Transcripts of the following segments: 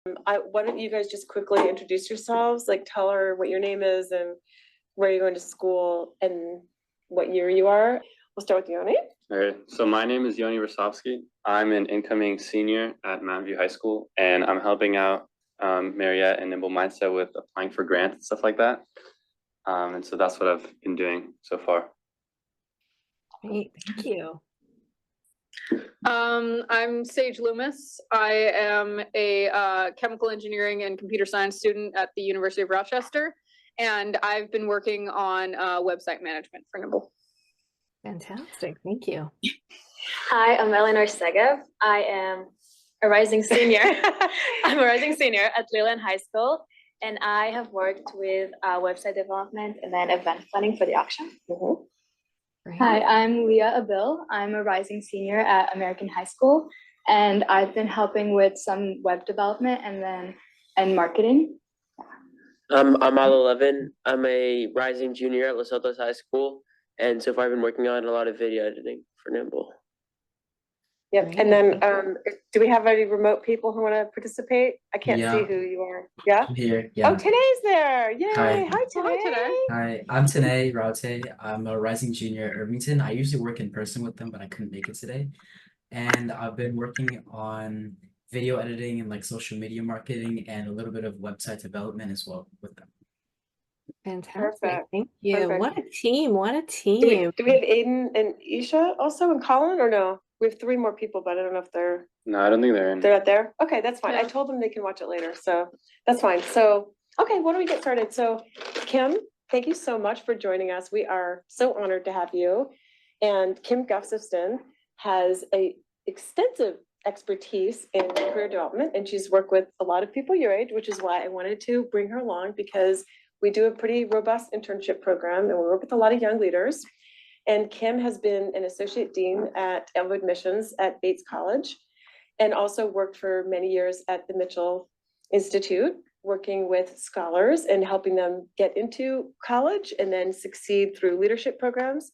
Why don't you guys just quickly introduce yourselves, like tell her what your name is and where you're going to school and what year you are. We'll start with Yoni. All right, so my name is Yoni Rosovsky. I'm an incoming senior at Mountain View High School, and I'm helping out Mariette and NIMBLEmindset with applying for grants and stuff like that. And so that's what I've been doing so far. Great, thank you. I'm Sage Loomis. I am a chemical engineering and computer science student at the University of Rochester, and I've been working on website management for Nimble. Fantastic, thank you. Hi, I'm Eleanor Segev. I am a rising senior. I'm a rising senior at Leland High School, and I have worked with website development and then event planning for the auction. Hi, I'm Leah Abil. I'm a rising senior at American High School, and I've been helping with some web development and marketing. I'm Malo Levin. I'm a rising junior at Los Altos High School, and so far I've been working on a lot of video editing for Nimble. Yep, and then do we have any remote people who want to participate? I can't see who you are. Yeah? I'm here. Yeah. Oh, Tanae's there. Yay. Hi. Hi, Tanae. Hi, I'm Tanae Raute. I'm a rising junior at Irvington. I usually work in person with them, but I couldn't make it today. And I've been working on video editing and like social media marketing and a little bit of website development as well with them. Fantastic, Perfect. thank you. Perfect. What a team, what a Do team. we have Aiden and Isha also and Colin or no? We have 3 more people, but I don't know if they're No, I don't think they're in. not there. Okay, that's fine. I Yeah. told them they can watch it later, so that's fine. So, okay, why don't we get started? So, Kim, thank you so much for joining us. We are so honored to have you. And Kim Gustafson has a extensive expertise in career development, and she's worked with a lot of people your age, which is why I wanted to bring her along, because we do a pretty robust internship program and we work with a lot of young leaders. And Kim has been an associate dean of admissions at Bates College, and also worked for many years at the Mitchell Institute, working with scholars and helping them get into college and then succeed through leadership programs.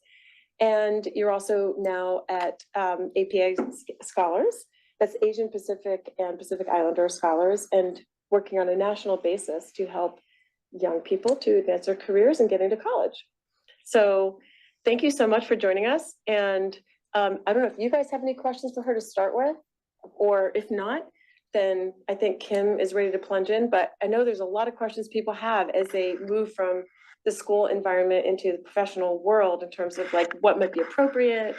And you're also now at APA Scholars, that's Asian Pacific and Pacific Islander scholars, and working on a national basis to help young people to advance their careers and get into college. So thank you so much for joining us. And I don't know if you guys have any questions for her to start with, or if not, then I think Kim is ready to plunge in. But I know there's a lot of questions people have as they move from the school environment into the professional world in terms of like what might be appropriate.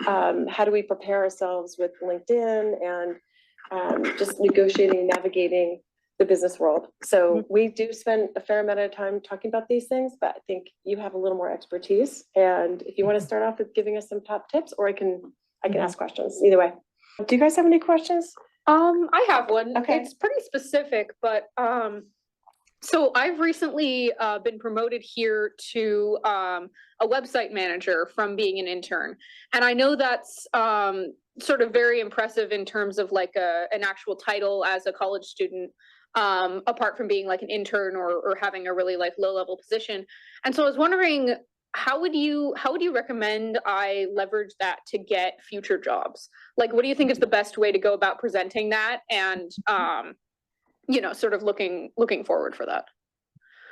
How do we prepare ourselves with LinkedIn and just negotiating, navigating the business world. So we do spend a fair amount of time talking about these things, but I think you have a little more expertise. And if you want to start off with giving us some top tips, or I can ask questions either way. Do you guys have any questions? I have one. Okay. It's pretty specific, but so I've recently been promoted here to a website manager from being an intern. And I know that's sort of very impressive in terms of like an actual title as a college student, apart from being like an intern or having a really like low level position. And so I was wondering, how would you recommend I leverage that to get future jobs? Like, what do you think is the best way to go about presenting that and, you know, sort of looking forward for that?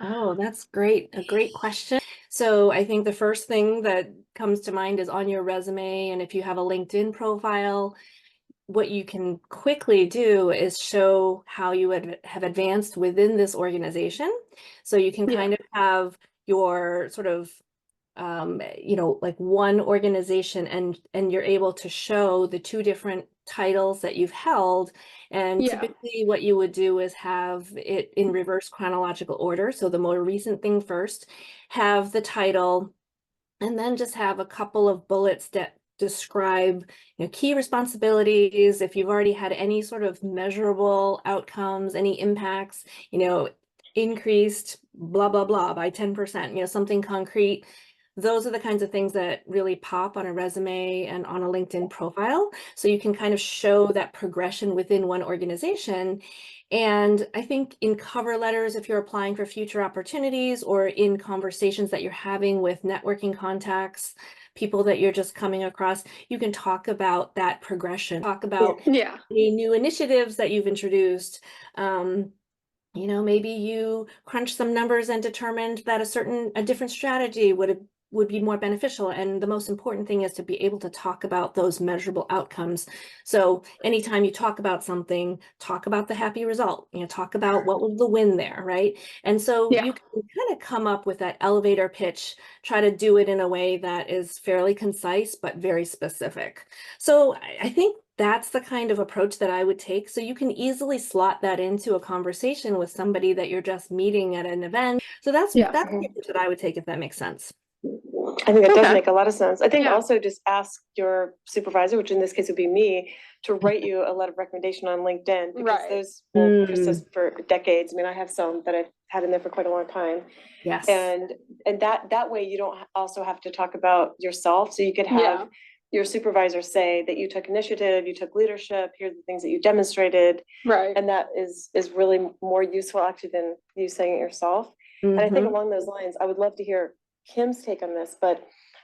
Oh, that's great. A great question. So I think the first thing that comes to mind is on your resume. And if you have a LinkedIn profile, what you can quickly do is show how you have advanced within this organization. So you can kind of have your sort of, you know, like one organization and you're able to show the 2 different titles that you've held. And typically what you would do is have it in reverse chronological order. So the more recent thing first, have the title, and then just have a couple of bullets that describe, you know, key responsibilities. If you've already had any sort of measurable outcomes, any impacts, you know, increased blah, blah, blah by 10%, you know, something concrete. Those are the kinds of things that really pop on a resume and on a LinkedIn profile. So you can kind of show that progression within one organization. And I think in cover letters, if you're applying for future opportunities or in conversations that you're having with networking contacts, people that you're just coming across, you can talk about that progression, talk about Yeah. the new initiatives that you've introduced. Maybe you crunched some numbers and determined that a different strategy would be more beneficial. And the most important thing is to be able to talk about those measurable outcomes. So anytime you talk about something, talk about the happy result, talk about what was the win there, right? And so Yeah. you can kind of come up with that elevator pitch, try to do it in a way that is fairly concise, but very specific. So I think that's the kind of approach that I would take. So you can easily slot that into a conversation with somebody that you're just meeting at an event. So that's Yeah. the approach that I would take, if that makes sense. I think that does Okay. make a lot of sense. I think Yeah. also just ask your supervisor, which in this case would be me, to write you a letter of recommendation on LinkedIn, because Right. those will persist for decades. I mean, I have some that I've had in there for quite a long time. Yes. And that way you don't also have to talk about yourself. So you could have your supervisor say that you took initiative, you took leadership, here are the things that you demonstrated. Right. And that is really more useful actually than you saying it yourself. And I think along those lines, I would love to hear Kim's take on this, but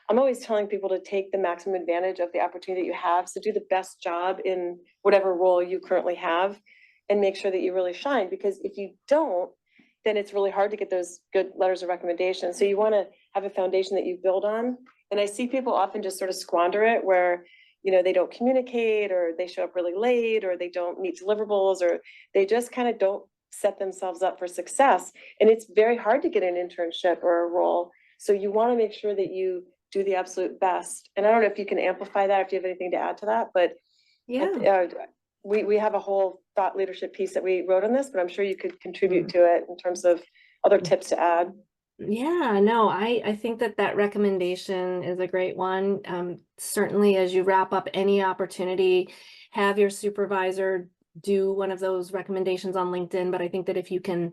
I'm always telling people to take the maximum advantage of the opportunity that you have. So do the best job in whatever role you currently have and make sure that you really shine, because if you don't, then it's really hard to get those good letters of recommendation. So you want to have a foundation that you build on. And I see people often just sort of squander it where, they don't communicate, or they show up really late, or they don't meet deliverables, or they just kind of don't set themselves up for success. And it's very hard to get an internship or a role. So you want to make sure that you do the absolute best. And I don't know if you can amplify that, if you have anything to add to that, but Yeah. We have a whole thought leadership piece that we wrote on this, but I'm sure you could contribute to it in terms of other tips to add. Yeah, no, I think that recommendation is a great one. Certainly, as you wrap up any opportunity, have your supervisor do one of those recommendations on LinkedIn. But I think that if you can,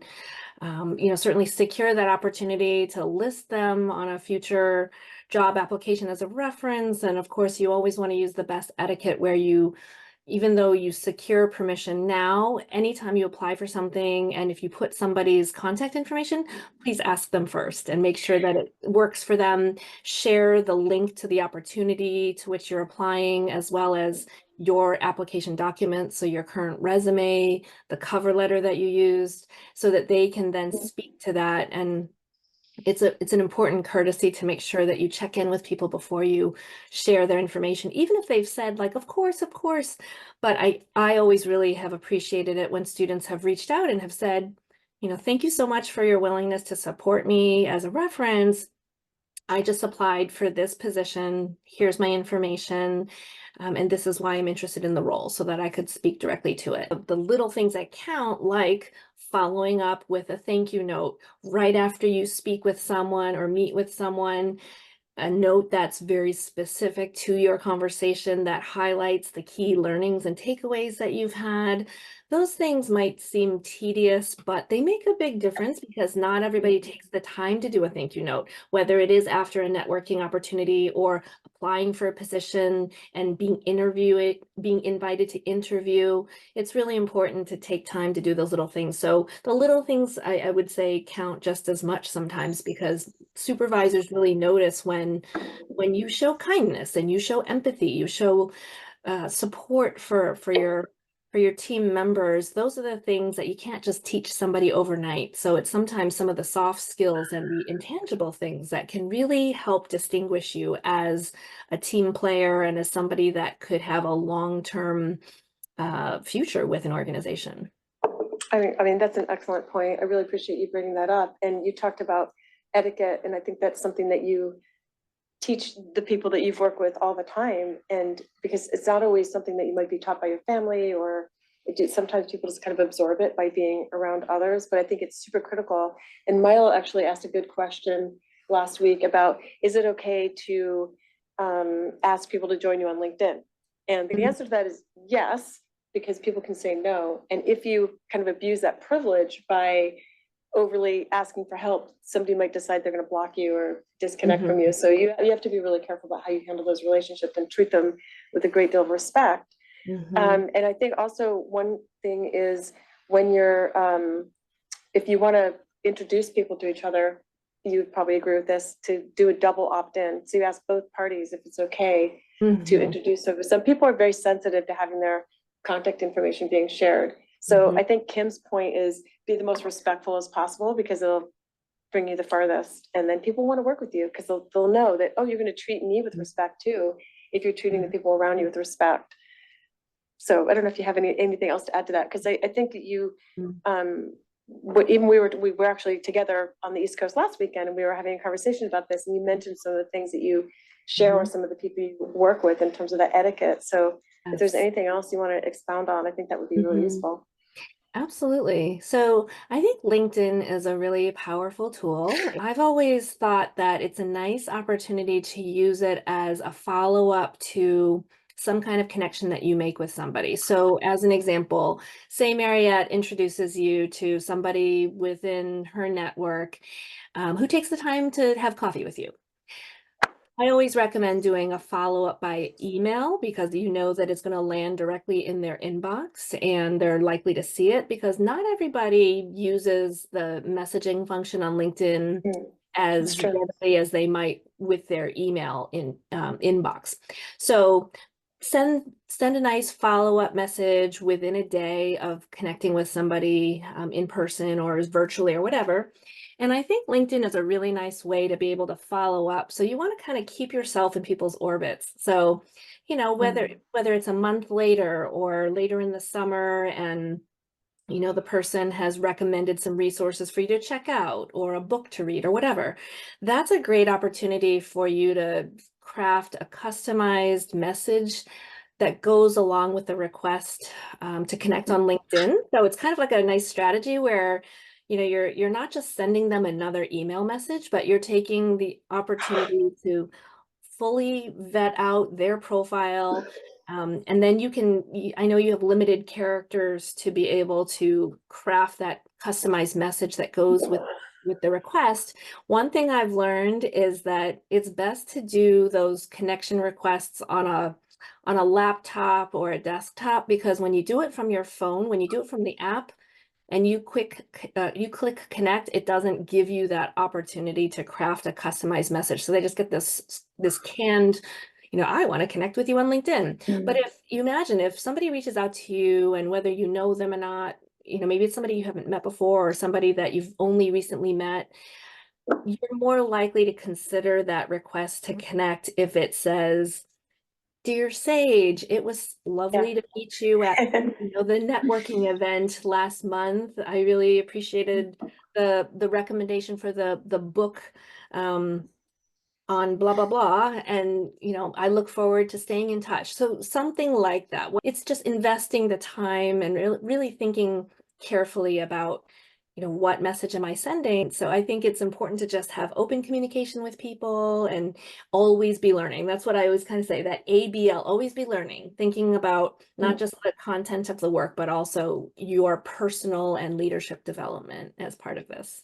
certainly secure that opportunity to list them on a future job application as a reference. And of course, you always want to use the best etiquette where even though you secure permission now, anytime you apply for something, and if you put somebody's contact information, please ask them first and make sure that it works for them. Share the link to the opportunity to which you're applying, as well as your application documents, so your current resume, the cover letter that you used, so that they can then speak to that. And it's an important courtesy to make sure that you check in with people before you share their information, even if they've said like, of course. But I always really have appreciated it when students have reached out and have said, thank you so much for your willingness to support me as a reference. I just applied for this position. Here's my information. And this is why I'm interested in the role, so that I could speak directly to it. The little things that count, like following up with a thank you note right after you speak with someone or meet with someone, a note that's very specific to your conversation that highlights the key learnings and takeaways that you've had. Those things might seem tedious, but they make a big difference, because not everybody takes the time to do a thank you note, whether it is after a networking opportunity or applying for a position and being invited to interview. It's really important to take time to do those little things. So the little things, I would say, count just as much sometimes, because supervisors really notice when you show kindness and you show empathy, you show support for your team members. Those are the things that you can't just teach somebody overnight. So it's sometimes some of the soft skills and the intangible things that can really help distinguish you as a team player and as somebody that could have a long-term future with an organization. I mean, that's an excellent point. I really appreciate you bringing that up. And you talked about etiquette, and I think that's something that you teach the people that you've worked with all the time. And because it's not always something that you might be taught by your family, or sometimes people just kind of absorb it by being around others, but I think it's super critical. And Milo actually asked a good question last week about, is it okay to ask people to join you on LinkedIn? And the answer to that is yes, because people can say no. And if you kind of abuse that privilege by overly asking for help, somebody might decide they're going to block you or disconnect from you. So you have to be really careful about how you handle those relationships and treat them with a great deal of respect. And I think also one thing is, when you're, if you want to introduce people to each other, you'd probably agree with this, to do a double opt-in. So you ask both parties if it's okay to Mhm. introduce them. Some people are very sensitive to having their contact information being shared. So Mhm. I think Kim's point is be the most respectful as possible, because it'll bring you the farthest. And then people want to work with you because they'll know that, oh, you're going to treat me with respect too, if you're treating the people around you with respect. So I don't know if you have anything else to add to that, because I think that you, even we were actually together on the East Coast last weekend, and we were having a conversation about this, and you mentioned some of the things that you share with some of the people you work with in terms of that etiquette. So if there's Yes. anything else you want to expound on, I think that would be really useful. Absolutely. So I think LinkedIn is a really powerful tool. I've always thought that it's a nice opportunity to use it as a follow-up to some kind of connection that you make with somebody. So as an example, say Mariette introduces you to somebody within her network who takes the time to have coffee with you. I always recommend doing a follow-up by email, because you know that it's going to land directly in their inbox and they're likely to see it, because not everybody uses the messaging function on LinkedIn as true. readily as they might with their email inbox. So send a nice follow-up message within a day of connecting with somebody in person or virtually or whatever. And I think LinkedIn is a really nice way to be able to follow up. So you want to kind of keep yourself in people's orbits. So, you know, whether it's a month later or later in the summer, and you know, the person has recommended some resources for you to check out or a book to read or whatever, that's a great opportunity for you to craft a customized message that goes along with the request to connect on LinkedIn. So it's kind of like a nice strategy where, you know, you're not just sending them another email message, but you're taking the opportunity to fully vet out their profile. And then I know you have limited characters to be able to craft that customized message that goes with the request. One thing I've learned is that it's best to do those connection requests on a laptop or a desktop, because when you do it from your phone, when you do it from the app, and you click connect, it doesn't give you that opportunity to craft a customized message. So they just get this canned, you know, I want to connect with you on LinkedIn. But if you imagine if somebody reaches out to you, and whether you know them or not, you know, maybe it's somebody you haven't met before or somebody that you've only recently met, you're more likely to consider that request to connect if it says, "Dear Sage, it was lovely to meet you at, you know, the networking event last month. I really appreciated the recommendation for the book on blah blah blah, and you know, I look forward to staying in touch." So something like that. It's just investing the time and really thinking carefully about, you know, what message am I sending. So I think it's important to just have open communication with people and always be learning. That's what I always kind of say, that ABL, always be learning, thinking about not just the content of the work, but also your personal and leadership development as part of this.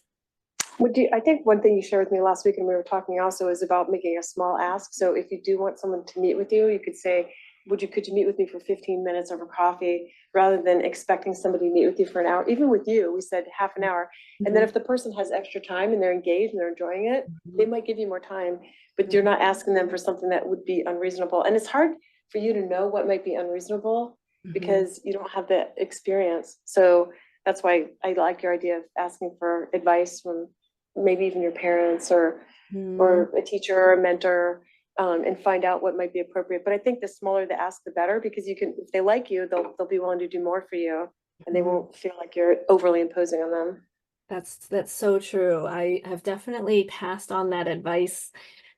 I think one thing you shared with me last week, and we were talking also, is about making a small ask. So if you do want someone to meet with you, you could say, could you meet with me for 15 minutes over coffee, rather than expecting somebody to meet with you for an hour. Even with you, we said half an hour. And then if the person has extra time and they're engaged and they're enjoying it, they might give you more time, but you're not asking them for something that would be unreasonable. And it's hard for you to know what might be unreasonable because you don't have the experience. So that's why I like your idea of asking for advice from maybe even your parents or a teacher or a mentor, and find out what might be appropriate. But I think the smaller the ask, the better, because you can, if they like you, they'll be willing to do more for you, and they won't feel like you're overly imposing on them. That's so true. I have definitely passed on that advice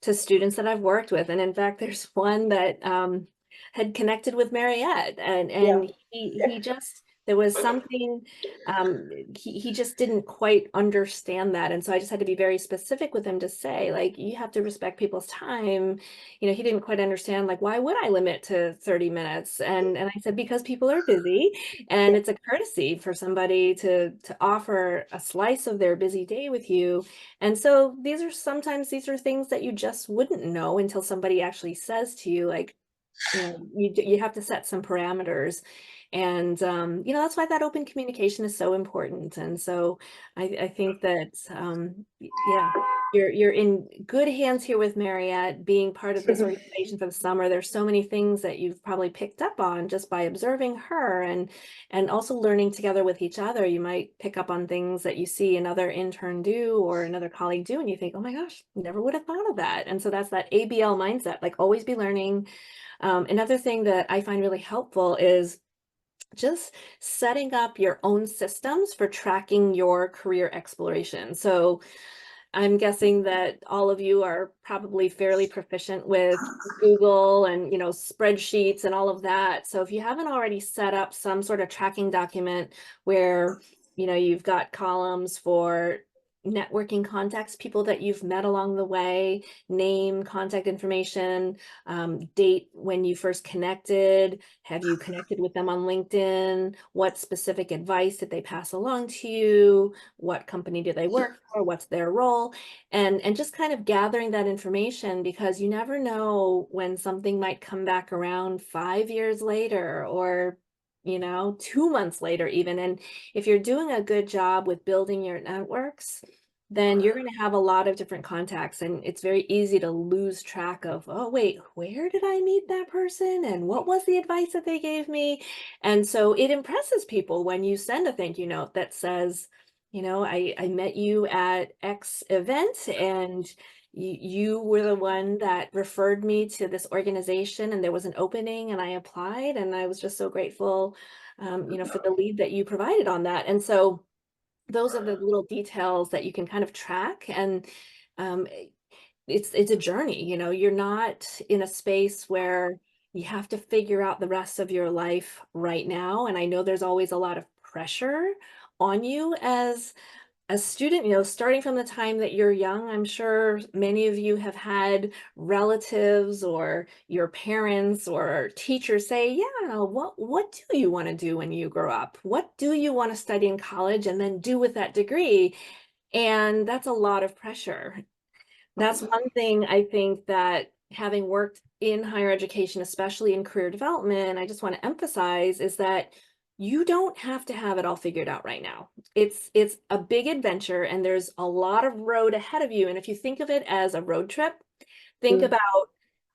to students that I've worked with. And in fact, there's one that had connected with Mariette, and he just, there was something, he just didn't quite understand that. And so I just had to be very specific with him to say, like, you have to respect people's time. You know, he didn't quite understand, like, why would I limit to 30 minutes? And I said, because people are busy, and it's a courtesy for somebody to offer a slice of their busy day with you. And so these are things that you just wouldn't know until somebody actually says to you, like, you know, you have to set some parameters. And you know, that's why that open communication is so important. And so I think that yeah, you're in good hands here with Mariette, being part of this organization for the summer. There's so many things that you've probably picked up on just by observing her and also learning together with each other. You might pick up on things that you see another intern do or another colleague do, and you think, oh my gosh, never would have thought of that. And so that's that ABL mindset, like always be learning. Another thing that I find really helpful is just setting up your own systems for tracking your career exploration. So I'm guessing that all of you are probably fairly proficient with Google and, spreadsheets and all of that. So if you haven't already set up some sort of tracking document where, you've got columns for networking contacts, people that you've met along the way, name, contact information, date when you first connected, have you connected with them on LinkedIn, what specific advice did they pass along to you, what company do they work for, what's their role, and just kind of gathering that information, because you never know when something might come back around 5 years later or 2 months later even. And if you're doing a good job with building your networks, then you're going to have a lot of different contacts, and it's very easy to lose track of, oh wait, where did I meet that person and what was the advice that they gave me? And so it impresses people when you send a thank you note that says, I met you at X event, and you were the one that referred me to this organization, and there was an opening and I applied, and I was just so grateful, for the lead that you provided on that. And so those are the little details that you can kind of track. And um, it's a journey. You're not in a space where you have to figure out the rest of your life right now. And I know there's always a lot of pressure on you as a student, starting from the time that you're young. I'm sure many of you have had relatives or your parents or teachers say, yeah, what do you want to do when you grow up? What do you want to study in college and then do with that degree? And that's a lot of pressure. That's one thing I think that, having worked in higher education, especially in career development, I just want to emphasize is that you don't have to have it all figured out right now. It's a big adventure, and there's a lot of road ahead of you. And if you think of it as a road trip, think about,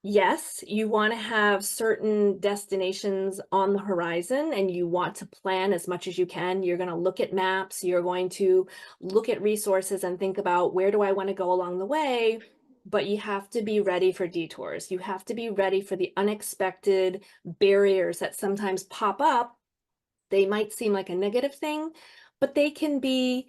yes, you want to have certain destinations on the horizon and you want to plan as much as you can. You're going to look at maps, you're going to look at resources and think about, where do I want to go along the way? But you have to be ready for detours. You have to be ready for the unexpected barriers that sometimes pop up. They might seem like a negative thing, but they can be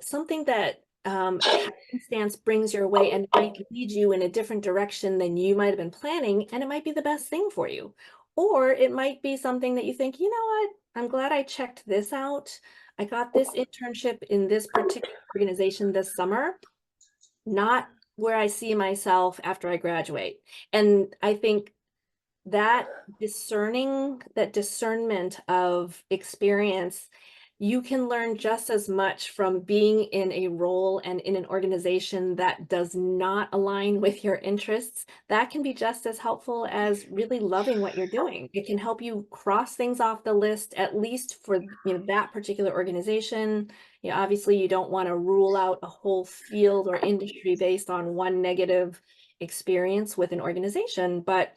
something that happenstance brings your way and might lead you in a different direction than you might have been planning, and it might be the best thing for you. Or it might be something that you think, you know what, I'm glad I checked this out. I got this internship in this particular organization this summer, not where I see myself after I graduate. And I think that discernment of experience, you can learn just as much from being in a role and in an organization that does not align with your interests. That can be just as helpful as really loving what you're doing. It can help you cross things off the list, at least for that particular organization. Obviously you don't want to rule out a whole field or industry based on one negative experience with an organization, but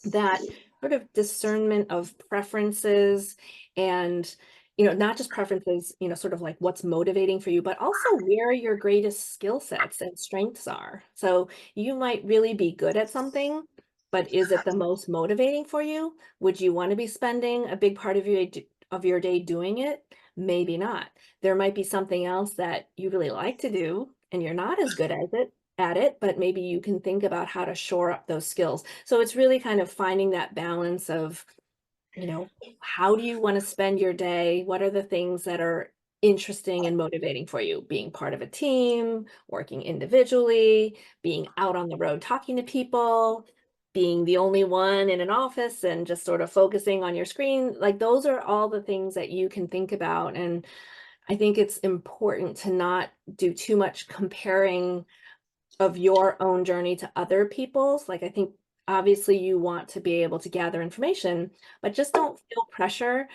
that sort of discernment of preferences and, not just preferences, sort of like what's motivating for you, but also where your greatest skill sets and strengths are. So you might really be good at something, but is it the most motivating for you? Would you want to be spending a big part of your day doing it? Maybe not. There might be something else that you really like to do and you're not as good at it, but maybe you can think about how to shore up those skills. So it's really kind of finding that balance of, how do you want to spend your day? What are the things that are interesting and motivating for you? Being part of a team, working individually, being out on the road, talking to people, being the only one in an office and just sort of focusing on your screen. Like, those are all the things that you can think about. And I think it's important to not do too much comparing of your own journey to other people's. Like, I think obviously you want to be able to gather information, but just don't feel pressure.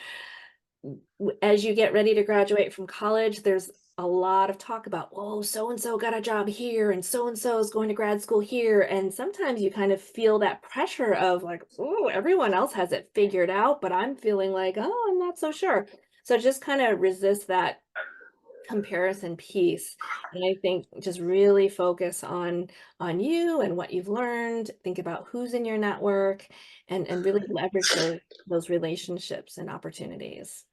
As you get ready to graduate from college, there's a lot of talk about, oh, so-and-so got a job here and so-and-so is going to grad school here. And sometimes you kind of feel that pressure of like, oh, everyone else has it figured out, but I'm feeling like, oh, I'm not so sure. So just kind of resist that comparison piece. And I think just really focus on you and what you've learned, think about who's in your network and really leverage those relationships and opportunities.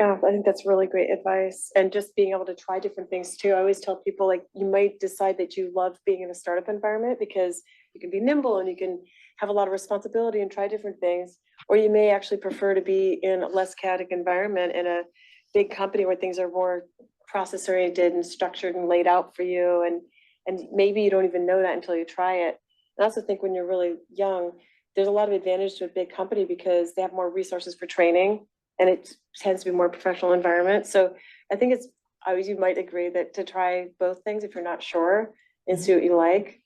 Yeah, I think that's really great advice. And just being able to try different things too. I always tell people, like, you might decide that you love being in a startup environment because you can be nimble and you can have a lot of responsibility and try different things. Or you may actually prefer to be in a less chaotic environment in a big company where things are more process oriented and structured and laid out for you. And maybe you don't even know that until you try it. And I also think when you're really young, there's a lot of advantage to a big company because they have more resources for training and it tends to be more professional environment. So I think you might agree that to try both things if you're not sure and see what you like.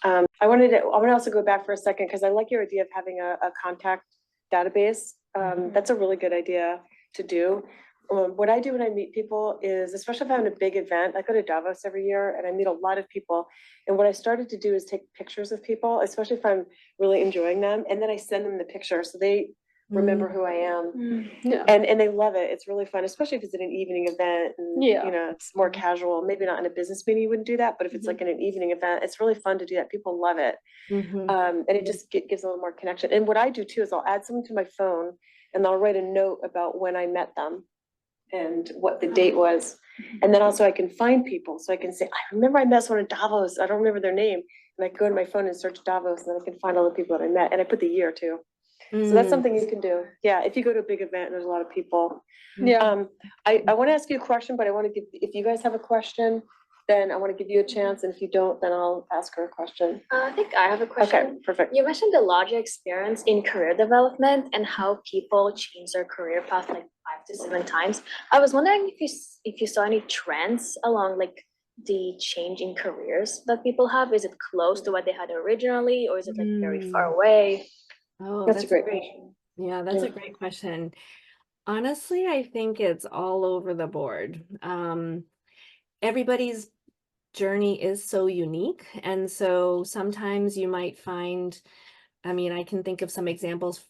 I want to also go back for a second because I like your idea of having a contact database. That's a really good idea to do. What I do when I meet people is, especially if I'm in a big event, I go to Davos every year and I meet a lot of people. And what I started to do is take pictures of people, especially if I'm really enjoying them. And then I send them the picture so they remember who I am. Yeah. And they love it. It's really fun, especially if it's at an evening event and Yeah. you know, it's more casual. Maybe not in a business meeting, you wouldn't do that, but if it's like in an evening event, it's really fun to do that. People love it. And it just gives a little more connection. And what I do too is I'll add someone to my phone and I'll write a note about when I met them and what the date was. And then also I can find people. So I can say, I remember I met someone in Davos. I don't remember their name. And I can go to my phone and search Davos and then I can find all the people that I met. And I put the year too. So that's something you can do. Yeah, if you go to a big event and there's a lot of people. Yeah. I want to ask you a question, but I want to give, if you guys have a question, then I want to give you a chance. And if you don't, then I'll ask her a question. I think I have a question. Okay, perfect. You mentioned the larger experience in career development and how people change their career path like 5 to 7 times. I was wondering if you saw any trends along like the change in careers that people have. Is it close to what they had originally, or is it like very far away? Oh, That's a great question. Yeah, that's a great question. Honestly, I think it's all over the board. Everybody's journey is so unique. And so sometimes you might find, I mean, I can think of some examples.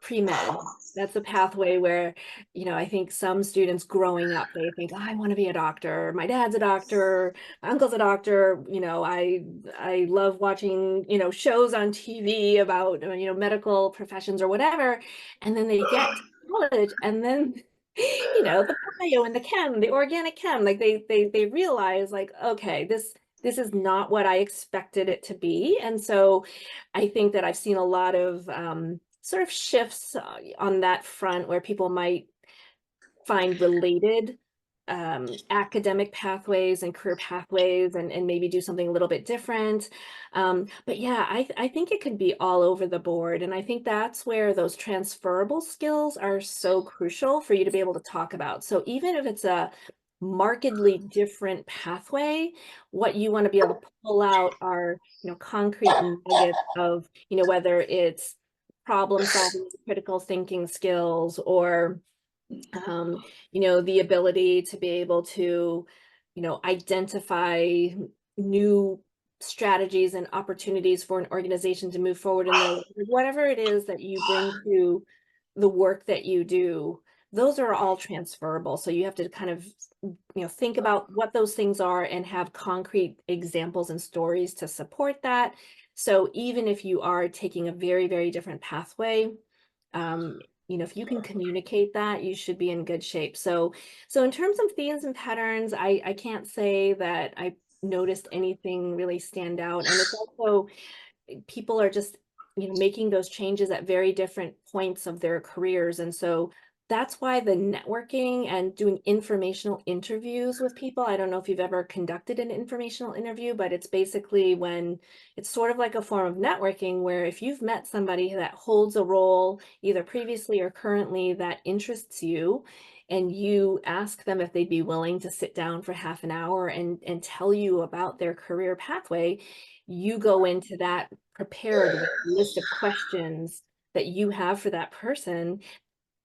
Pre-med, that's a pathway where, you know, I think some students growing up, they think, oh, I want to be a doctor. My dad's a doctor, my uncle's a doctor. You know, I love watching, you know, shows on TV about, you know, medical professions or whatever. And then they get to college and then, you know, the bio and the chem, the organic chem, like they realize like, okay, this is not what I expected it to be. And so I think that I've seen a lot of sort of shifts on that front where people might find related academic pathways and career pathways and maybe do something a little bit different. But yeah, I think it could be all over the board. And I think that's where those transferable skills are so crucial for you to be able to talk about. So even if it's a markedly different pathway, what you want to be able to pull out are, you know, concrete nuggets of, you know, whether it's problem solving, critical thinking skills, or you know, the ability to be able to, you know, identify new strategies and opportunities for an organization to move forward in their, whatever it is that you bring to the work that you do. Those are all transferable. So you have to kind of, you know, think about what those things are and have concrete examples and stories to support that. So even if you are taking a very, very different pathway, you know, if you can communicate that, you should be in good shape. So in terms of themes and patterns, I can't say that I noticed anything really stand out. And it's also, people are just, you know, making those changes at very different points of their careers. And so that's why the networking and doing informational interviews with people, I don't know if you've ever conducted an informational interview, but it's basically when it's sort of like a form of networking where if you've met somebody that holds a role either previously or currently that interests you, and you ask them if they'd be willing to sit down for half an hour and tell you about their career pathway, you go into that prepared with a list of questions that you have for that person.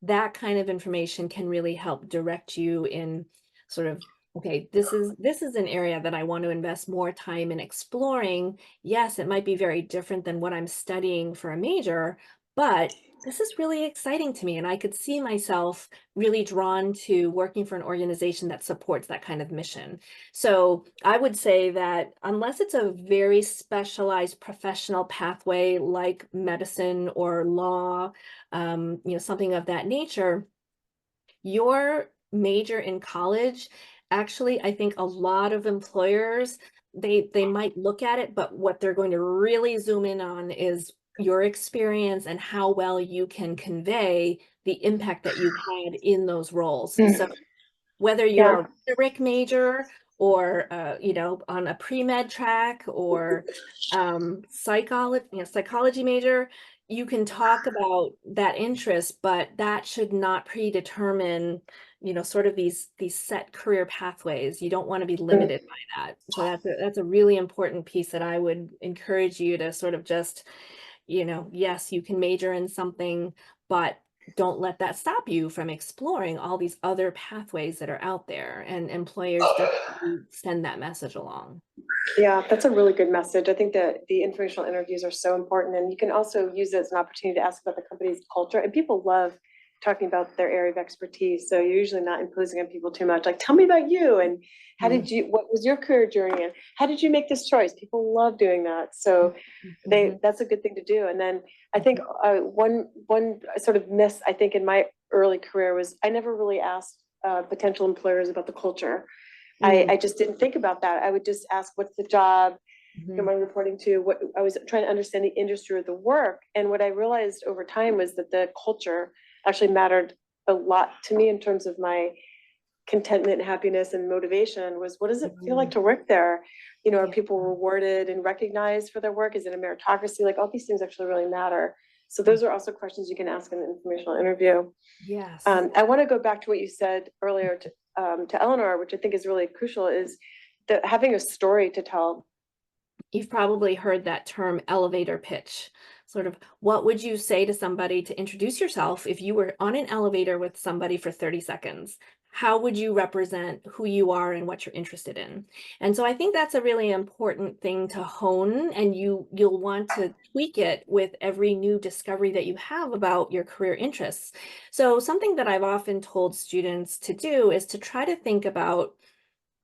that kind of information can really help direct you in sort of, okay, this is an area that I want to invest more time in exploring. Yes, it might be very different than what I'm studying for a major, but this is really exciting to me, and I could see myself really drawn to working for an organization that supports that kind of mission. So I would say that unless it's a very specialized professional pathway like medicine or law, something of that nature, your major in college, actually, I think a lot of employers, they might look at it, but what they're going to really zoom in on is your experience and how well you can convey the impact that you've had in those roles. So whether you're Yeah. a rhetoric major or on a pre-med track or psychology major, you can talk about that interest, but that should not predetermine, sort of these set career pathways. You don't want to be limited by that. So that's a really important piece that I would encourage you to sort of just, yes, you can major in something, but don't let that stop you from exploring all these other pathways that are out there, and employers definitely send that message along. Yeah, that's a really good message. I think that the informational interviews are so important, and you can also use it as an opportunity to ask about the company's culture. And people love talking about their area of expertise. So you're usually not imposing on people too much. Like, tell me about you, and what was your career journey, and how did you make this choice? People love doing that. So that's a good thing to do. And then I think one sort of miss, I think, in my early career was I never really asked potential employers about the culture. I just didn't think about that. I would just ask, what's the job? Am I reporting to? What I was trying to understand the industry or the work. And what I realized over time was that the culture actually mattered a lot to me in terms of my contentment and happiness and motivation. Was, what does it feel like to work there? Are people rewarded and recognized for their work? Is it a meritocracy? Like, all these things actually really matter. So those are also questions you can ask in an informational interview. Yes. I want to go back to what you said earlier to Eleanor, which I think is really crucial, is having a story to tell. You've probably heard that term elevator pitch. Sort of, what would you say to somebody to introduce yourself if you were on an elevator with somebody for 30 seconds? How would you represent who you are and what you're interested in? And so I think that's a really important thing to hone, and you'll want to tweak it with every new discovery that you have about your career interests. So something that I've often told students to do is to try to think about,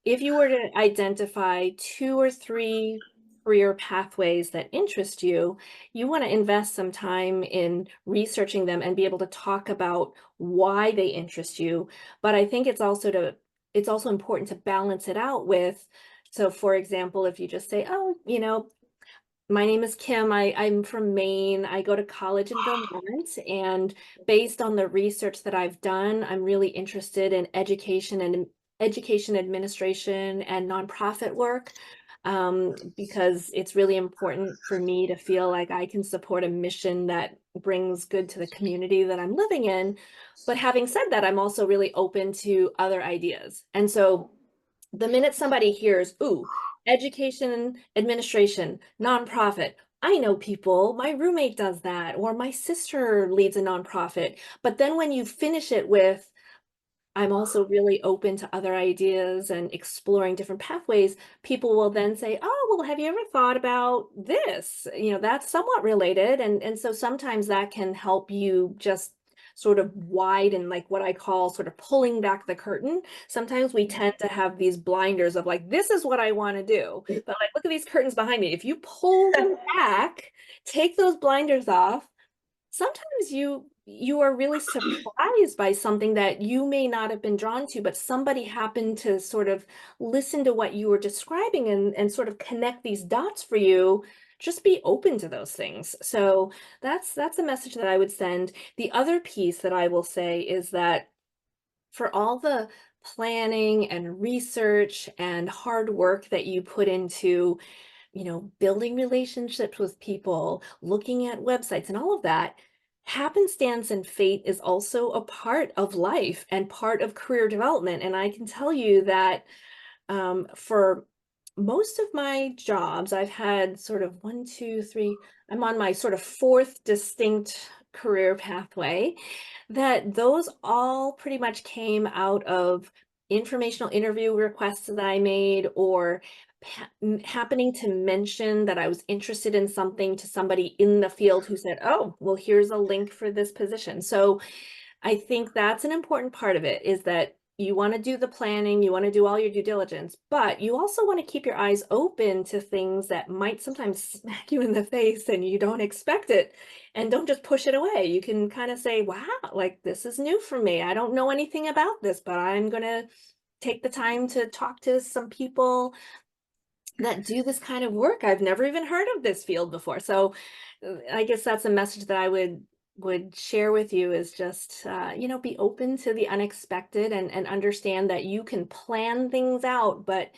if you were to identify 2 or 3 career pathways that interest you, you want to invest some time in researching them and be able to talk about why they interest you. But I think it's also important to balance it out with, so for example, if you just say, oh, my name is Kim. I'm from Maine. I go to college in Vermont, and based on the research that I've done, I'm really interested in education administration and nonprofit work, because it's really important for me to feel like I can support a mission that brings good to the community that I'm living in. But having said that, I'm also really open to other ideas. And so the minute somebody hears, ooh, education administration, nonprofit, I know people, my roommate does that, or my sister leads a nonprofit. But then when you finish it with, I'm also really open to other ideas and exploring different pathways, people will then say, oh, well, have you ever thought about this? That's somewhat related. And so sometimes that can help you just sort of widen, like what I call sort of pulling back the curtain. Sometimes we tend to have these blinders of like, this is what I want to do. But like, look at these curtains behind me. If you pull them back, take those blinders off, sometimes you are really surprised by something that you may not have been drawn to, but somebody happened to sort of listen to what you were describing and sort of connect these dots for you. Just be open to those things. So that's a message that I would send. The other piece that I will say is that for all the planning and research and hard work that you put into, building relationships with people, looking at websites and all of that, happenstance and fate is also a part of life and part of career development. And I can tell you that for most of my jobs, I've had sort of 1, 2, 3, I'm on my sort of 4th distinct career pathway, that those all pretty much came out of informational interview requests that I made, or happening to mention that I was interested in something to somebody in the field who said, oh, well, here's a link for this position. So I think that's an important part of it, is that you want to do the planning, you want to do all your due diligence, but you also want to keep your eyes open to things that might sometimes smack you in the face and you don't expect it, and don't just push it away. You can kind of say, wow, like this is new for me. I don't know anything about this, but I'm going to take the time to talk to some people that do this kind of work. I've never even heard of this field before. So I guess that's a message that I would share with you, is just, you know, be open to the unexpected, and understand that you can plan things out, but,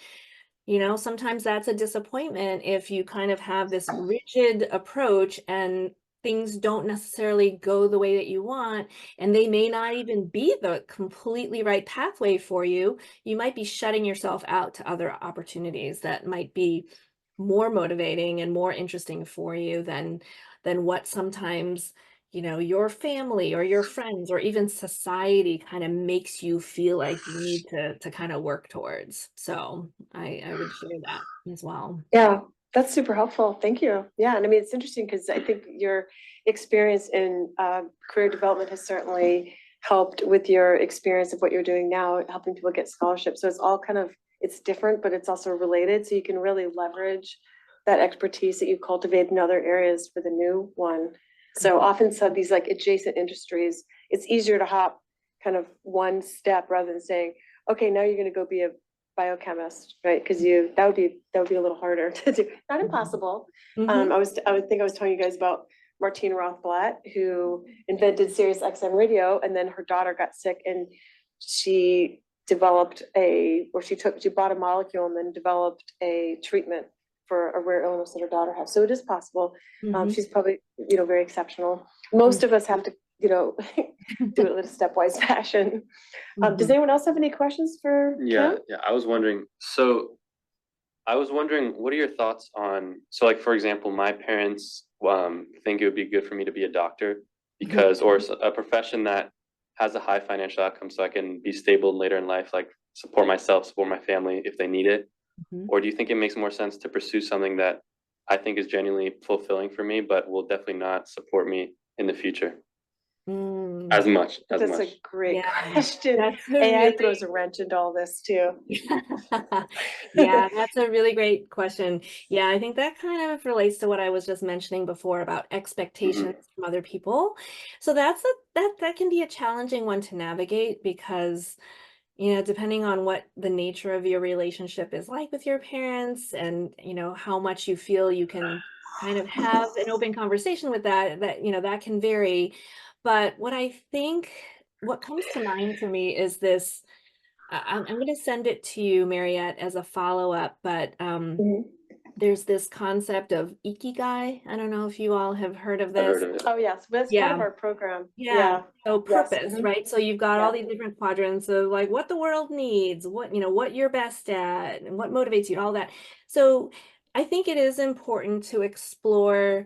you know, sometimes that's a disappointment if you kind of have this rigid approach and things don't necessarily go the way that you want, and they may not even be the completely right pathway for you. You might be shutting yourself out to other opportunities that might be more motivating and more interesting for you than what sometimes, you know, your family or your friends or even society kind of makes you feel like you need to kind of work towards. So I would share that as well. Yeah, that's super helpful. Thank you. Yeah, and I mean, it's interesting because I think your experience in career development has certainly helped with your experience of what you're doing now, helping people get scholarships. So it's all kind of, it's different, but it's also related. So you can really leverage that expertise that you cultivate in other areas for the new one. So often some of these like adjacent industries, it's easier to hop kind of one step rather than saying, okay, now you're going to go be a biochemist, right? Because that would be a little harder to do. Not impossible. Mhm. I was telling you guys about Martine Rothblatt, who invented Sirius XM radio, and then her daughter got sick, and she developed she bought a molecule and then developed a treatment for a rare illness that her daughter has. So it is possible. Mhm. She's probably, you know, very exceptional. Most of us have to, you know, do it in a stepwise fashion. Does Mhm. anyone else have any questions for Yeah, Kim? yeah. I was wondering, what are your thoughts on, so like, for example, my parents think it would be good for me to be a doctor because, or a profession that has a high financial outcome so I can be stable later in life, like support myself, support my family if they need it. Mhm. Or do you think it makes more sense to pursue something that I think is genuinely fulfilling for me, but will definitely not support me in the future Mm. as much, as That's much? a great Yeah, question. that's a AI really throws a wrench into all this too. yeah, that's a really great question. Yeah, I think that kind of relates to what I was just mentioning before about expectations from other people. So that can be a challenging one to navigate, because, you know, depending on what the nature of your relationship is like with your parents, and, you know, how much you feel you can kind of have an open conversation with that, you know, that can vary. But what comes to mind for me is this. I'm going to send it to you, Mariette, as a follow-up, but Mhm. there's this concept of ikigai. I don't know if you all have heard of I've this. heard of it. Oh, yes, that's part of Yeah. our program. Yeah. So Yes. purpose, Mhm. right? So you've got all Yeah. these different quadrants of like what the world needs, what, you know, what you're best at, and what motivates you, all that. So I think it is important to explore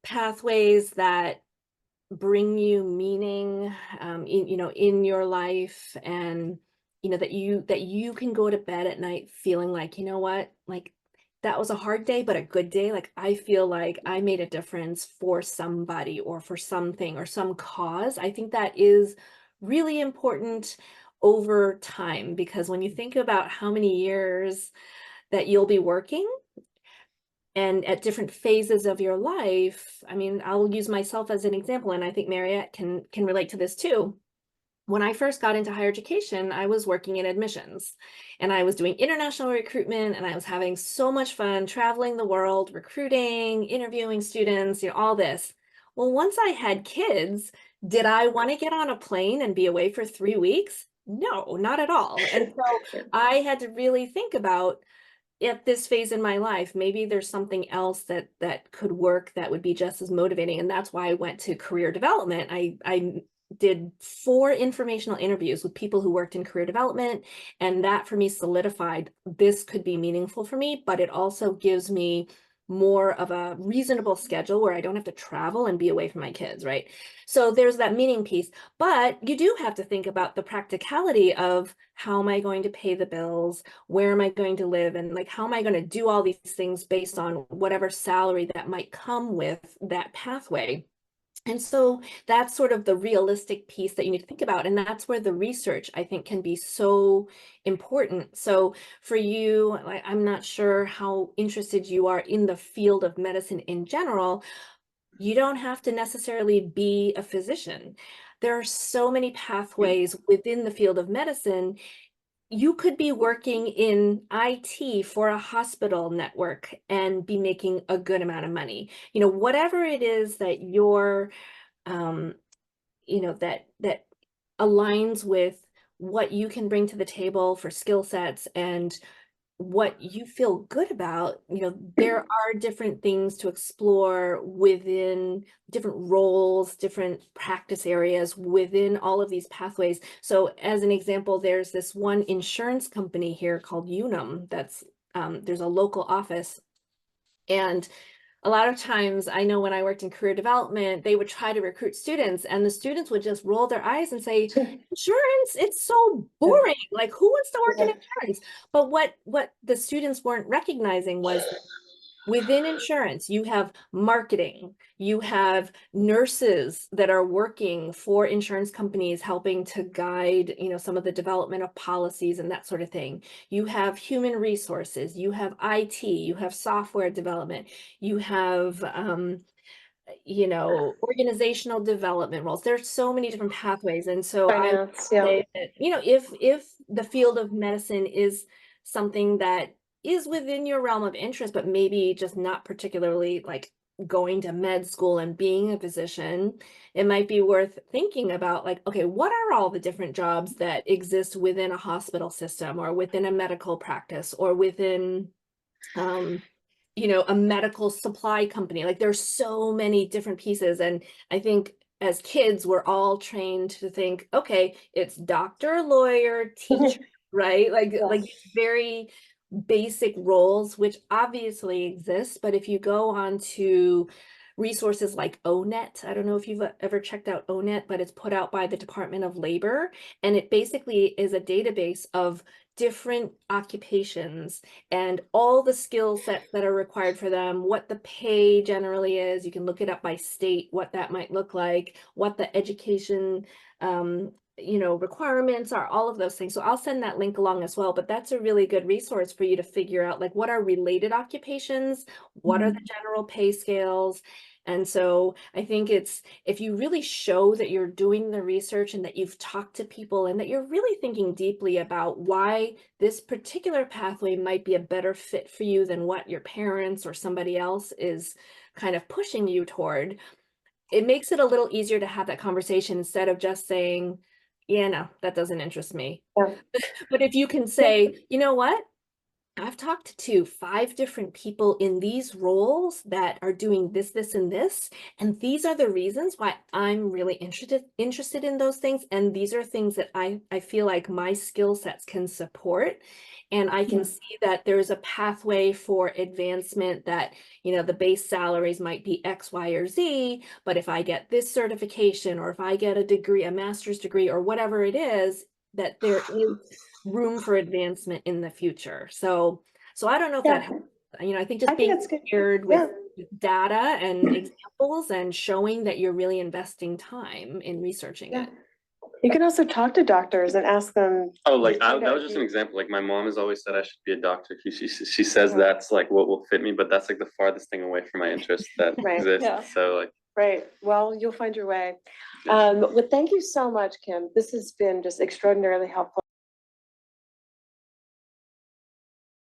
pathways that bring you meaning, you know, in your life, and, you know, that you can go to bed at night feeling like, you know what, like that was a hard day but a good day. Like I feel like I made a difference for somebody or for something or some cause. I think that is really important over time, because when you think about how many years that you'll be working, and at different phases of your life, I mean, I'll use myself as an example, and I think Mariette can relate to this too. When I first got into higher education, I was working in admissions, and I was doing international recruitment, and I was having so much fun traveling the world, recruiting, interviewing students, you know, all this. Well, once I had kids, did I want to get on a plane and be away for 3 weeks? No, not at all. And so I had to really think about, at this phase in my life, maybe there's something else that could work that would be just as motivating. And that's why I went to career development. I did 4 informational interviews with people who worked in career development, and that for me solidified this could be meaningful for me, but it also gives me more of a reasonable schedule where I don't have to travel and be away from my kids, right? So there's that meaning piece, but you do have to think about the practicality of how am I going to pay the bills? Where am I going to live? And like, how am I going to do all these things based on whatever salary that might come with that pathway? And so that's sort of the realistic piece that you need to think about. And that's where the research, I think, can be so important. So for you, I'm not sure how interested you are in the field of medicine in general. You don't have to necessarily be a physician. There are so many pathways within the field of medicine. You could be working in IT for a hospital network and be making a good amount of money. You know, whatever it is that you're, you know, that aligns with what you can bring to the table for skill sets and what you feel good about, you know, there are different things to explore within different roles, different practice areas within all of these pathways. So as an example, there's this one insurance company here called Unum that's, there's a local office. And a lot of times, I know when I worked in career development, they would try to recruit students and the students would just roll their eyes and say, insurance, it's so boring. Like, who wants to work in insurance? But what the students weren't recognizing was within insurance, you have marketing, you have nurses that are working for insurance companies, helping to guide, you know, some of the development of policies and that sort of thing. You have human resources, you have IT, you have software development, you have, you know, organizational development roles. There's so many different pathways. And so I would Finance, yeah. say that, you know, if the field of medicine is something that is within your realm of interest, but maybe just not particularly like going to med school and being a physician, it might be worth thinking about like, okay, what are all the different jobs that exist within a hospital system or within a medical practice or within, you know, a medical supply company? Like there's so many different pieces. And I think as kids, we're all trained to think, okay, it's doctor, lawyer, teacher, right? Like very basic roles, which obviously exist. But if you go on to resources like ONET, I don't know if you've ever checked out ONET, but it's put out by the Department of Labor. And it basically is a database of different occupations and all the skill sets that are required for them, what the pay generally is. You can look it up by state, what that might look like, what the education, you know, requirements are, all of those things. So I'll send that link along as well, but that's a really good resource for you to figure out like what are related occupations, what are the general pay scales. And so I think it's, if you really show that you're doing the research and that you've talked to people and that you're really thinking deeply about why this particular pathway might be a better fit for you than what your parents or somebody else is kind of pushing you toward, it makes it a little easier to have that conversation instead of just saying, yeah, no, that doesn't interest me. Yeah. But if you can say, you know what? I've talked to 5 different people in these roles that are doing this, this, and this, and these are the reasons why I'm really interested in those things. And these are things that I feel like my skill sets can support. And I can see that there's a pathway for advancement that, you know, the base salaries might be X, Y, or Z, but if I get this certification or if I get a degree, a master's degree, or whatever it is, that there is room for advancement in the future. So I don't know if that helps. You know, I think just being paired with data and examples and showing that you're really investing time in researching it. You can also talk to doctors and ask them. Oh, like that was just an example. Like my mom has always said I should be a doctor. She says that's like what will fit me, but that's like the farthest thing away from my interest that exists. Yeah. So like. Right. Well, you'll find your way. Well, thank you so much, Kim. This has been just extraordinarily helpful.